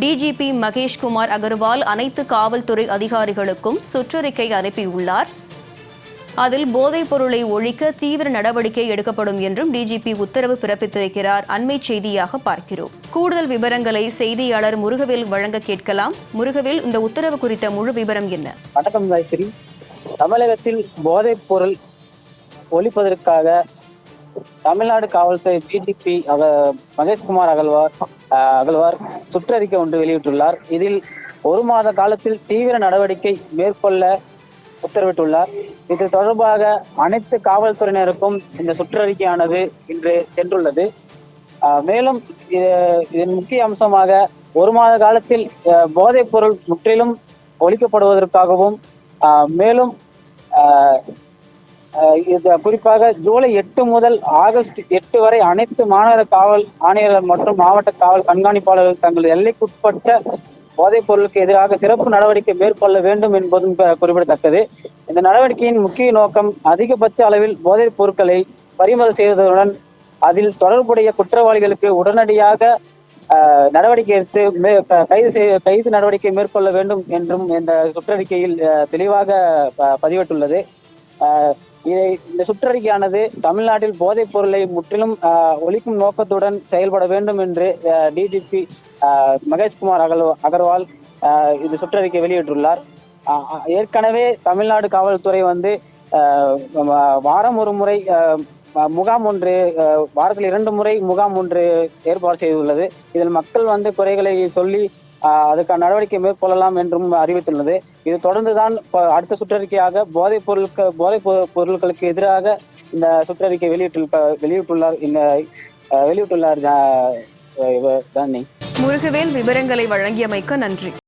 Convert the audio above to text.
DGP Maheshkumar Agarwal அனைத்து காவல்துறை அதிகாரிகளுக்கும் சுற்றறிக்கை அனுப்பியுள்ளார். அதில் போதைப் பொருளை ஒழிக்க தீவிர நடவடிக்கை எடுக்கப்படும் என்றும் டிஜிபி உத்தரவு பிறப்பித்திருக்கிறார். அண்மை செய்தியாக பார்க்கிறோம். கூடுதல் விவரங்களை செய்தியாளர் முருகவேல் வழங்க கேட்கலாம். முருகவேல், இந்த உத்தரவு குறித்த முழு விவரம் என்ன? வணக்கம் காயத்ரி. தமிழகத்தில் போதைப் பொருள் ஒழிப்பதற்காக தமிழ்நாடு காவல்துறை டிஜிபி மகேஷ்குமார் அகர்வால் சுற்றறிக்கை ஒன்று வெளியிட்டுள்ளார். இதில் 1 மாத காலத்தில் தீவிர நடவடிக்கை மேற்கொள்ள உத்தரவிட்டுள்ளார். இது தொடர்பாக அனைத்து காவல்துறையினருக்கும் இந்த சுற்றறிக்கையானது இன்று சென்றுள்ளது. மேலும் இதன் முக்கிய அம்சமாக 1 மாத காலத்தில் போதைப் பொருள் முற்றிலும் ஒழிக்கப்படுவதற்காகவும் மேலும் குறிப்பாக ஜூலை 8 முதல் ஆகஸ்ட் 8 வரை அனைத்து மாநகர காவல் ஆணையர்கள் மற்றும் மாவட்ட காவல் கண்காணிப்பாளர்கள் தங்கள் எல்லைக்குட்பட்ட போதைப் பொருளுக்கு எதிராக சிறப்பு நடவடிக்கை மேற்கொள்ள வேண்டும் என்பதும் குறிப்பிடத்தக்கது. இந்த நடவடிக்கையின் முக்கிய நோக்கம் அதிகபட்ச அளவில் போதைப் பொருட்களை பறிமுதல் செய்வதுடன் அதில் தொடர்புடைய குற்றவாளிகளுக்கு உடனடியாக நடவடிக்கை எடுத்து கைது நடவடிக்கை மேற்கொள்ள வேண்டும் என்றும் இந்த சுற்றறிக்கையில் தெளிவாக பதிவிட்டுள்ளது. இந்த சுற்றறிக்கையானது தமிழ்நாட்டில் போதைப் பொருளை முற்றிலும் ஒழிக்கும் நோக்கத்துடன் செயல்பட வேண்டும் என்று டிஜிபி மகேஷ்குமார் அகர்வால் இந்த சுற்றறிக்கை வெளியிட்டுள்ளார். ஏற்கனவே தமிழ்நாடு காவல்துறை வாரம் ஒரு முறை முகாம் ஒன்று, வாரத்தில் 2 முறை முகாம் ஒன்று ஏற்பாடு செய்துள்ளது. இதில் மக்கள் குறைகளை சொல்லி அதுக்கான நடவடிக்கை மேற்கொள்ளலாம் என்றும் அறிவித்துள்ளது. இது தொடர்ந்துதான் அடுத்த சுற்றறிக்கையாக போதைப் பொருட்களுக்கு எதிராக இந்த சுற்றறிக்கை வெளியிட்டுள்ளார். முருகவேல், விவரங்களை வழங்கியமைக்கு நன்றி.